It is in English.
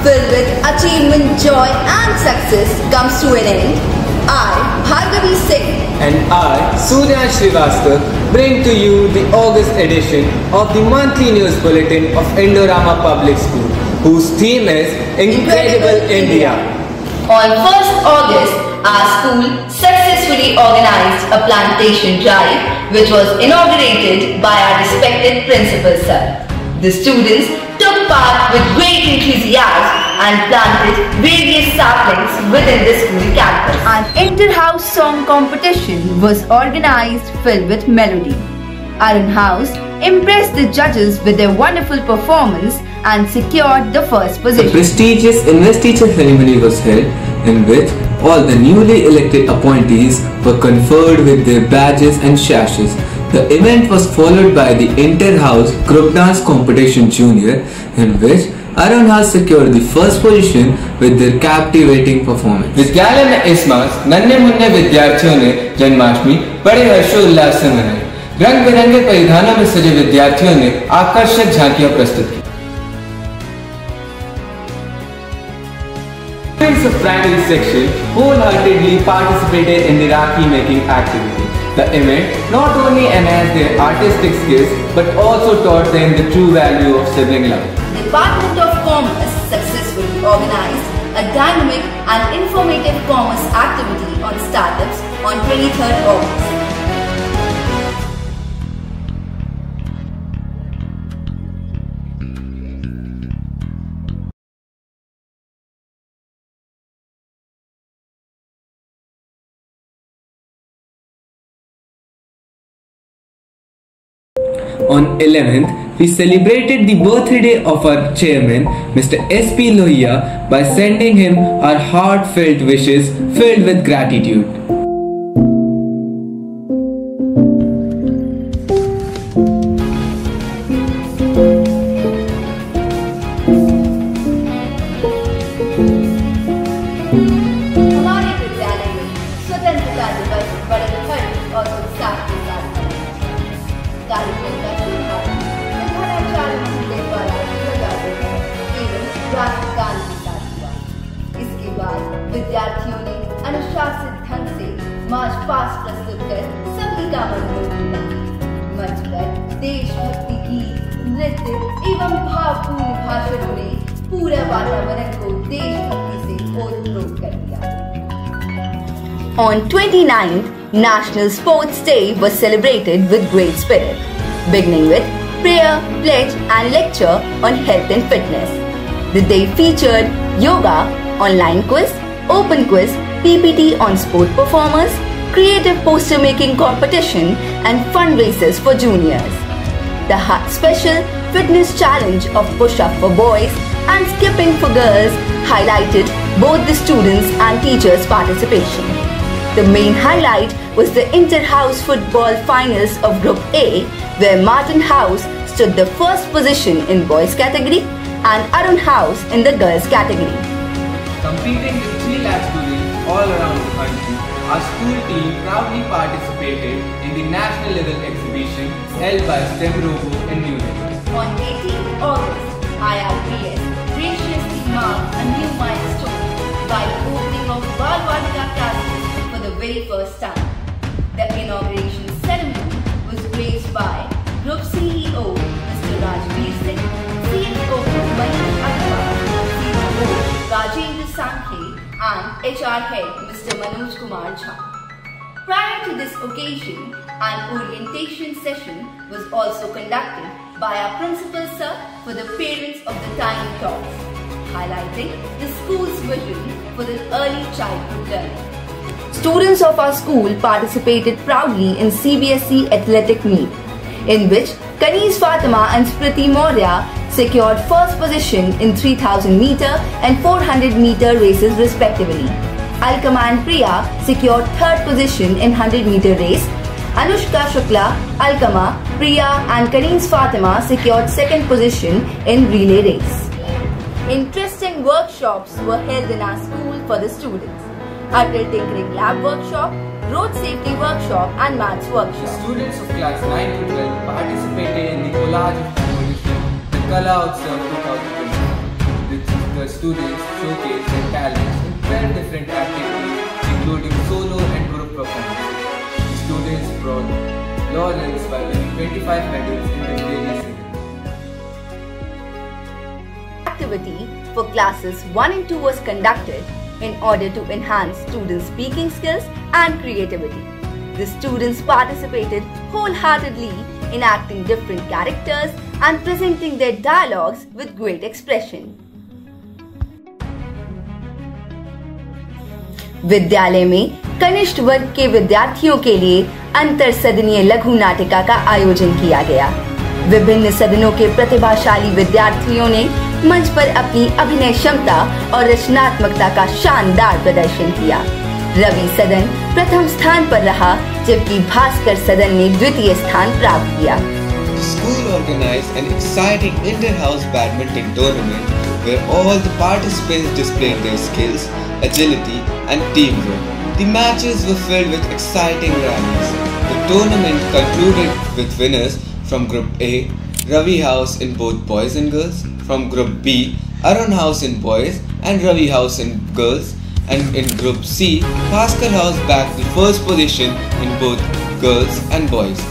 filled with achievement, joy and success comes to an end, I, Bhargavi Singh, and I, Surya Srivastava, bring to you the August edition of the monthly news bulletin of Indorama Public School, whose theme is Incredible India. On 1st August, our school successfully organized a plantation drive which was inaugurated by our respected principal sir. The students took part with great enthusiasm and planted various saplings within the school campus. An inter-house song competition was organized filled with melody. Arun House impressed the judges with their wonderful performance and secured the first position. The prestigious investiture ceremony was held, in which all the newly elected appointees were conferred with their badges and sashes. The event was followed by the inter-house group dance competition junior, in which Arun House secured the first position with their captivating performance. विद्यालय में इस मास नन्हे मुन्ने विद्यार्थियों ने जन्माष्टमी बड़े हर्षोल्लास से मनाई। रंग बिरंगे परिधानों में सजे विद्यार्थियों ने आकर्षक झांकियां प्रस्तुत की। Students of primary section wholeheartedly participated in the Rakhi making activity. The event not only enhanced their artistic skills but also taught them the true value of sibling love. The Department of Commerce successfully organized a dynamic and informative commerce activity on startups on 23rd August. On 11th, we celebrated the birthday of our chairman, Mr. S.P. Lohia, by sending him our heartfelt wishes filled with gratitude. हमारे विद्यालय में स्वतंत्रता दिवस बड़े हर्ष और उत्साह के साथ कार्यक्रम का शुभारंभ प्रधानाचार्य महोदय द्वारा किया जाता है एवं राष्ट्रगान के साथ हुआ। इसके बाद विद्यार्थियों ने अनुशासित ढंग से मार्च पास्ट प्रस्तुत कर सभी का मन मोह लिया। मंच पर देशभक्ति गीत, नृत्य एवं भावपूर्ण भाषणों ने पूरे वातावरण को देशभक्ति से ओतप्रोत कर दिया। On 29th, National Sports Day was celebrated with great spirit, beginning with prayer, pledge and lecture on health and fitness. The day featured yoga, online quiz, open quiz, PPT on sport performers, creative poster making competition and fundraisers for juniors. The special fitness challenge of push-up for boys and skipping for girls highlighted both the students and teachers' participation. The main highlight was the inter-house football finals of Group A, where Martin House stood the first position in boys category and Arun House in the girls category. Competing with 3 lakh students all around the country, our school team proudly participated in the national level exhibition held by STEM Robo in New Delhi. On 18th August, IRPS graciously marked a new milestone by the opening of Balwadika classes for the very first time. The inauguration ceremony was graced by Group CEO Mr. Rajveer Singh, CFO Manish Agarwal, COO Rajendra Sankhe and HR Head Mr. Manoj Kumar Jha. Prior to this occasion, an orientation session was also conducted by our principal sir for the parents of the tiny tots, highlighting the school's vision for the early childhood learning. Students of our school participated proudly in CBSE athletic meet, in which Kaneez Fatima and Spriti Maurya secured first position in 3000 meter and 400 meter races respectively. Alkama and Priya secured third position in 100 meter race. Anushka Shukla, Alkama, Priya and Kaneez Fatima secured second position in relay race. Interesting workshops were held in our school for the students. Atal Tinkering Lab Workshop, Road Safety Workshop and Maths Workshop. Students of class 9 to 12 participated in the collage of competition, the Kala Utsav 2020, which is the where students showcase their talents in 12 different activities, including solo and group performances. The students brought laurels by winning 25 medals in the daily singing. Activity for classes 1 and 2 was conducted in order to enhance students' speaking skills and creativity. The students participated wholeheartedly in acting different characters and presenting their dialogues with great expression. विद्यालय में कनिष्ठ वर्ग के विद्यार्थियों के लिए अंतर सदनीय लघु नाटिका का आयोजन किया गया। विभिन्न सदनों के प्रतिभाशाली विद्यार्थियों ने मंच पर अपनी अभिनय क्षमता और रचनात्मकता का शानदार प्रदर्शन किया। रवि सदन प्रथम स्थान पर रहा, जबकि भास्कर सदन ने द्वितीय स्थान प्राप्त किया। The school organized an exciting inter-house badminton tournament where all the participants displayed their skills, agility and teamwork. The matches were filled with exciting rallies. The tournament concluded with winners from Group A, Ravi House in both boys and girls, from Group B, Arun House in boys and Ravi House in girls, and in Group C, Bhaskar House bagged the first position in both girls and boys.